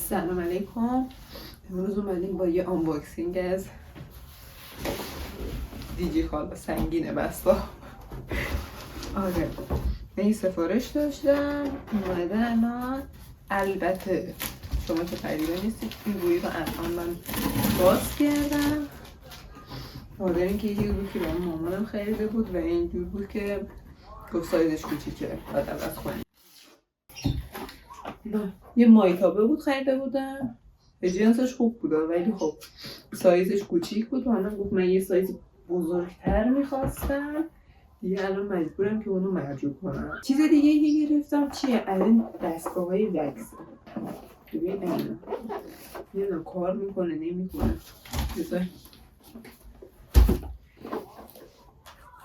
سلام علیکم. امروز اومدیم با یه آنباکسینگ از دیجی خالا سنگینه بستا. آره من این سفارش داشتم اومده الان. البته شما که خریده نیستید، این گویی رو الان من باز کردم. آره این که یه بود که من مامانم خریده بود و اینجور بود که گفت سایزش کوچیکه باید عوض کنیم. یه مایتابه بود خریده بودم، جنسش خوب بود ولی خب سایزش کوچیک بود و من گفت من یه سایز بزرگتر میخواستم دیگه. الان مجبورم که اونو مرجوع کنم. چیز دیگه که گرفتم چیه؟ الان دستگاه های وکس. ببین اینا یه کار میکنه نمیکنه.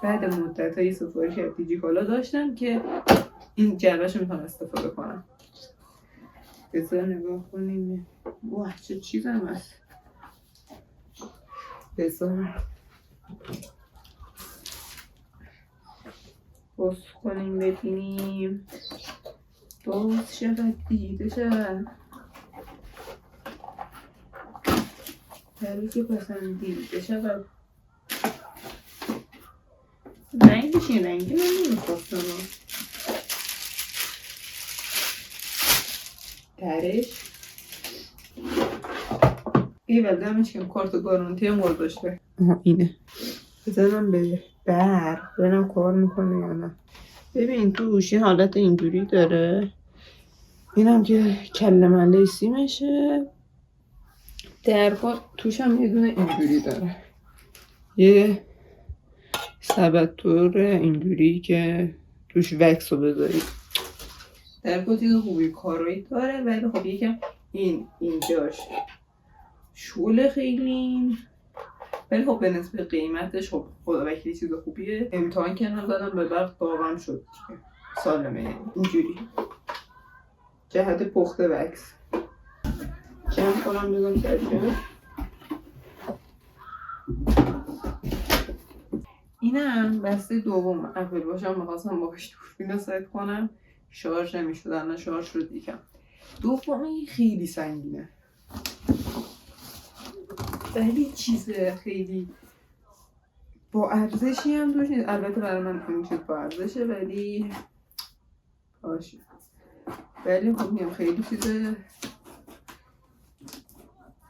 بعد مدت های سفارش از دیجی کالا داشتم که این جلبه‌شو میخوام استفاده کنم. بذار نگاه کنیم. واه چه چیزم هست. بذار باز کنیم ببینیم. باز شود دیده شود. که پسندیده شود. رنگش این رنگی من نمیخواستم. درش ایول دمش کم کارت گارانتی هم گذاشته. اینه. بزنم به ببینم کار میکنه یا نه. ببین توش این حالت اینجوری داره. اینم که کله مله سیمشه. درها توش هم یه دونه اینجوری داره. یه سبدتور اینجوری که توش وکس رو بذاری. درها چیز خوبی کارایی داره ولی خب یکم اینجاش شوله خیلی، ولی خب به نسبت قیمتش خب خدا وکیلی چیز خوبیه. امتحان کردم زدم به برق داغم شد سالمه. اینجوری جهت پخت وکس جمع کنم بزنم سرجه. اینم بسته دوم اول باشم میخواستم باش دوربین رو ست کنم، شارژ نمیشد. الان شارژ شد یکم. دومی خیلی سنگینه ولی چیز خیلی با ارزشی هم توش نیست. البته برای من این چیز با ارزشه ولی باشه. ولی خب میگم خیلی چیز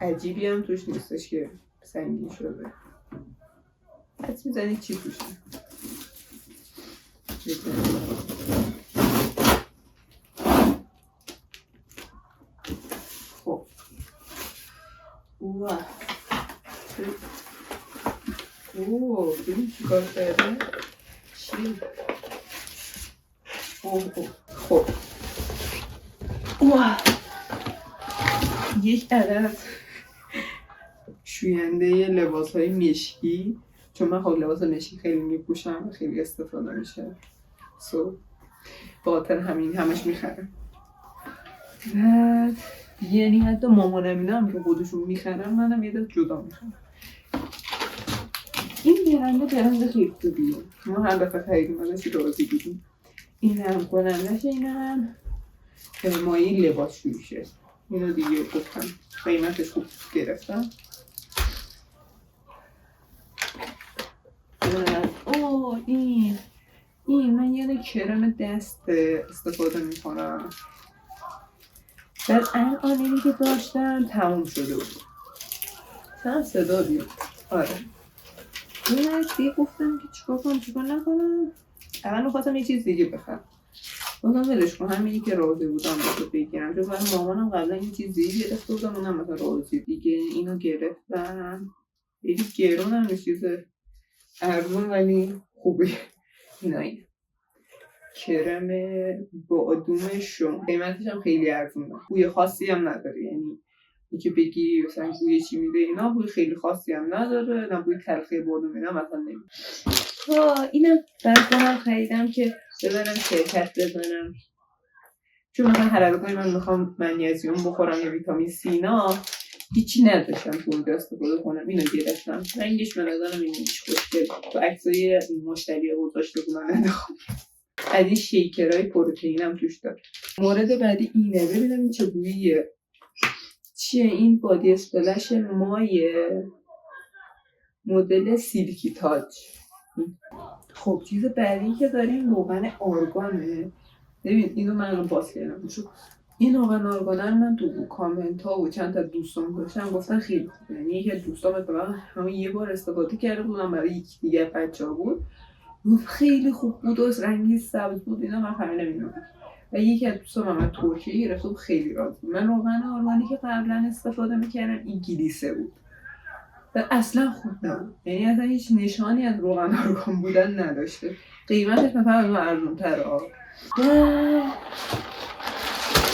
عجیبی هم توش نیستش که سنگین شده. حدس میزنید چی توشه؟ خب اوه ببین چی کار کرده؟ چی؟ خب اوه یک عدد شوینده لباس های مشکی، چون من خب لباس مشکی خیلی میپوشم و خیلی استفاده میشه باطن همین همش میخرم. بعد یعنی حتی مامانم اینا هم که خودشون میخرم منم یه دست جدا میخرم. این برنده خیلی خوبیه. ما هر دفعه خریدیم ازش راضی بودیم. این هم کنندش، این هم مایه لباس شویشه. اینو دیگه گفتم قیمتش خوب گرفتم. این من یه کرم دست استفاده میکنم. بعد الان اینی که داشتم تموم شده بود. چند صدا بیاد. آره این دیگه گفتم که چیکار نکنم. اول میخواستم یه چیز دیگه بخرم. گفتم ولش کن همینی که راضی بودم رو بگیرم. چون برای مامانم قبلا این چیز دیگه گرفته بودم اونم مثلا راضی دیگه اینو گرفتم. یکی گرون هم چیز ارزون ولی خوبه. این کرم بادوم شوم. قیمتش هم خیلی ارزونه. بوی خاصی هم نداره. یعنی اینکه بگی مثلا بوی چی میده اینا بوی خیلی خاصی هم نداره. نه بوی تلخی بادوم اینا مثلا نمیده. اینم برای خودم خریدم که بزنم شرکت بزنم. چون مثلا هر روزی من میخوام منیزیم بخورم یا ویتامین سی اینا هیچی نداشتم تو اونجا استفاده کنم. اینو گرفتم. رنگش به نظرم اینش خوشگله. تو عکسای مشتری گذاشته بودن انداختم. از این شیکرهای پروتئین هم توش داره. مورد بعدی اینه. ببینم این چه بوییه. چیه این بادی اسپلش مایه مدل سیلکی تاج. خب چیز بعدی که داریم روغن آرگانه. ببین اینو من باز کردم شو. این روغن آرگانه رو من تو کامنت ها و چند تا دوستان داشتم گفتن خیلی خوبه. یعنی یکی از دوستان مثلا همون یه بار استفاده کرده بودم برای یکی دیگه بچه‌ها بود. خیلی خوب بود و رنگی سبز بود. اینا من فهمیدم. و یکی از دوستان من ترکیه گرفته بود خیلی راضی بود. من روغن آرگانی که قبلا استفاده می‌کردم انگلیسه بود. و اصلا خوب نبود. یعنی اصلا هیچ نشانی از روغن آرگان بودن نداشته. قیمتش مثلا از اون ارزون‌تره.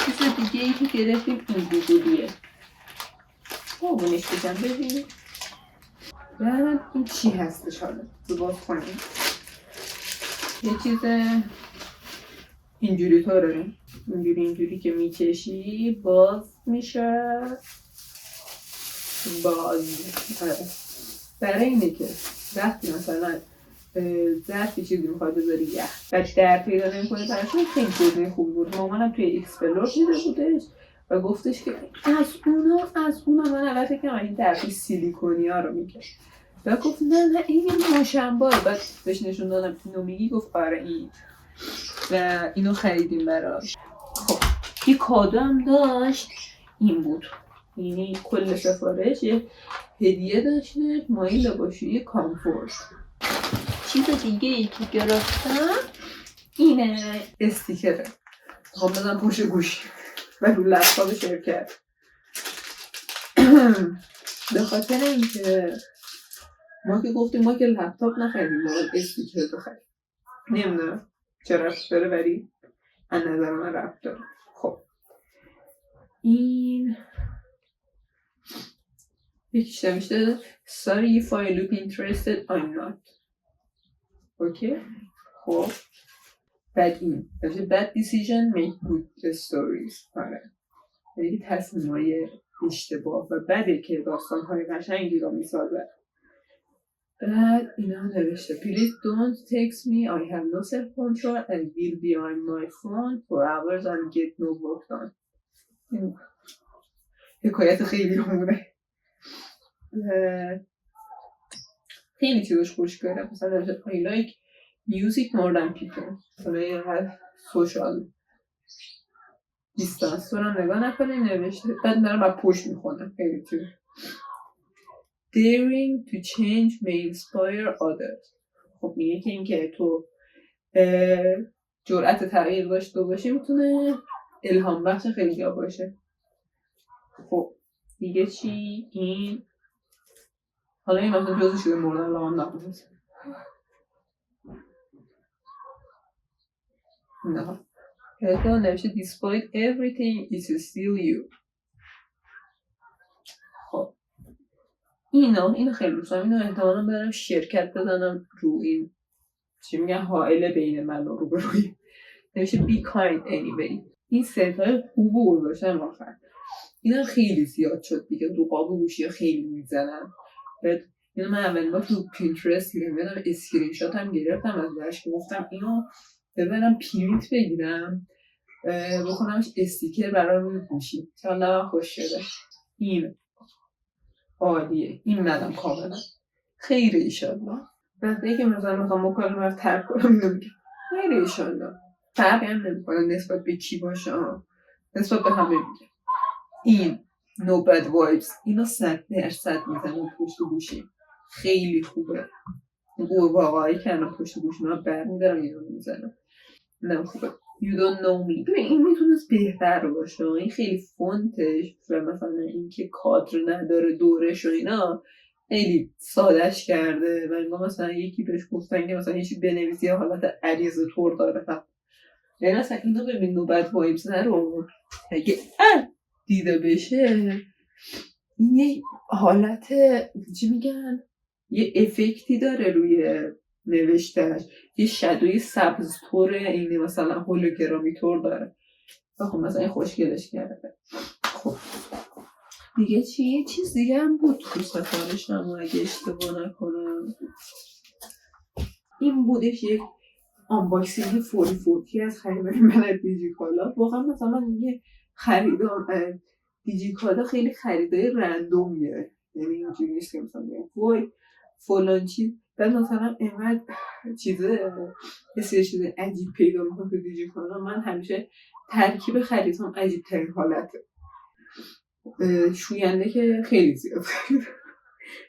چیز دیگه ای که گرفتیم این بودیه. قابونش بگم ببینیم. بعد این چی هستش حالا؟ رو باز کنیم. یه چیز اینجوری طوره. اینجوری که میکشی باز میشه. برای اینه که وقتی مثلا ظرفی چیزی میخواد بذاری یخ بچه در پیدا نمیکنه براشون خیلی گزینه خوبی بود. مامانم توی اکسپلور دیده بودش و گفتش که از اونا من اول فکر کنم این درپی سیلیکونی ها رو میگه و گفت نه این ماشنباره. بعد بهش نشون دادم اینو میگی گفت آره این و اینو خریدیم براش. خب یه کادو هم داشت این بود. یعنی کل سفارش یه هدیه داشته مایل لباشویی کامفورت. چیز دیگه ای که گرفتم اینه استیکره. هم بزن پشت گوشی و رو لپتاپ شرکت. به خاطر اینکه ما که گفتیم ما که لپتاپ نخریدیم ما استیکر رو خریدیم. نمیدونم چه ربط داره ولی از نظر من ربط داره. خب این یکیش نمیشته sorry if I look interested I'm not. اوکی خب بعد این bad decision make good stories. آره یعنی تصمیم‌های اشتباه و بده که داستان‌های قشنگی رو میسازه. بعد اینا نوشته please don't text me I have no self control and will be on my phone for hours and get no work done. حکایت خیلی همونه. خیلی چیزش خوش کرده. مثلا نوشته I like music more than people. مثلا یه هر سوشال دیستانس رو هم نگاه نکنه نوشته. بعد دارم با پشت میخونم خیلی چیز daring to change may inspire others. خب میگه که این که تو جرأت تغییر داشته باشی میتونه الهام بخش خیلی ها باشه. خب دیگه چی؟ این حالا این مثلا جزو شده مردن لام نبود نه هلکان نوشته despite everything it's still you. خب اینو خیلی دوست دارم. اینو احتمالا برم شرکت بزنم رو این چی میگن حائل بین من و روبروی. نوشته be kind anyway. این ستای خوب و گذاشتم آخر. اینا خیلی زیاد شد دیگه. تو قاب گوشی خیلی میزنم. بعد اینو من اولین بار تو پینترست گرفتم اسکرین شات هم گرفتم از درش که گفتم اینو ببرم پرینت بگیرم بکنمش استیکر برای روی گوشی. چقدر خوش شده. این عالیه. این ندم کاملا خیلی ایشالله. وقتی که مثلا میخوام مکالمه رو ترک کنم اینو میگم خیلی ایشالله. فرقی هم نمیکنه نسبت به کی باشه نسبت به همه میگم. این no bad vibes اینو 100% میزنم پشت گوشی خیلی خوبه. واقعی که الان پشت گوشی من برمیدارم اینو میزنم نه خوبه. you don't know me. این میتونست بهتر باشه. این خیلی فونتش و مثلا این که کادر نداره دورش و اینا خیلی سادش کرده و اینا مثلا یکی بهش گفتن که مثلا یکی بنویسی حالت عریض طور داره. یعنی مثلا اینو ببین نوبت وایبز رو اگه دیده بشه این یه حالت چی میگن یه افکتی داره روی نوشتهش. یه شادوی سبز طوره اینه مثلا هولوگرامی طور داره. خب مثلا این خوشگلش کرده. خب دیگه چی؟ یه چیز دیگه هم بود تو سفارشم اگه اشتباه نکنم این بودش یک آنباکسینگ فوری از خریداری من از دیجیکالا. واقعا مثلا من دیگه خریدم دیجیکالا خیلی خریدای رندومیه، یعنی اینجوری نیست که مثلا بگم وای فلان چیز، بعد مثلا اینقدر چیزه یه سری چیز عجیب پیدا میکنم تو دیجیکالا. من همیشه ترکیب خریدم عجیب ترین حالته. شوینده که خیلی زیاد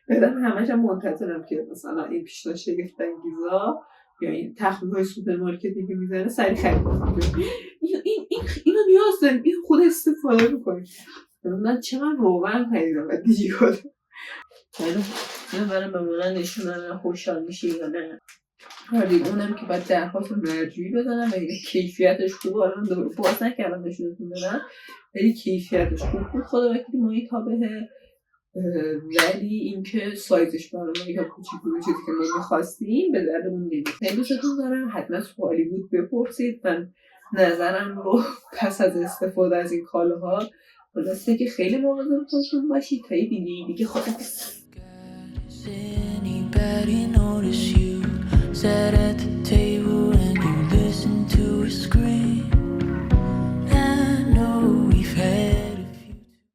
بدم همش هم منتظرم که مثلا این پیشنهاد شگفت انگیزا یا این تخمین‌های سوپرمارکتی که میزنه سریع خرید کنم. اینو نیاز داریم، این خود استفاده میکنیم. من چقدر روغن خریدم و دیجیکالا. اینو برام بمونن نشونن خوشحال میشه یا نه. دیگه اونم که باید درخواست مرجوعی بزنم و این کیفیتش خوبه. الان دور باز نکردم نشونتون بدم ولی کیفیتش خوب بود خدا وکیلی محیطابه، ولی اینکه سایزش برای ما یکم کوچیک بود، چیزی که ما می‌خواستیم به دردمون نمی‌خورد. دوستتون دارم حتما سوالی بود بپرسید. من نظرم رو پس از استفاده از این کالاها خلاصه که خیلی مواظب خودتون باشید تا یه ویدیو دیگه. خداحافظ.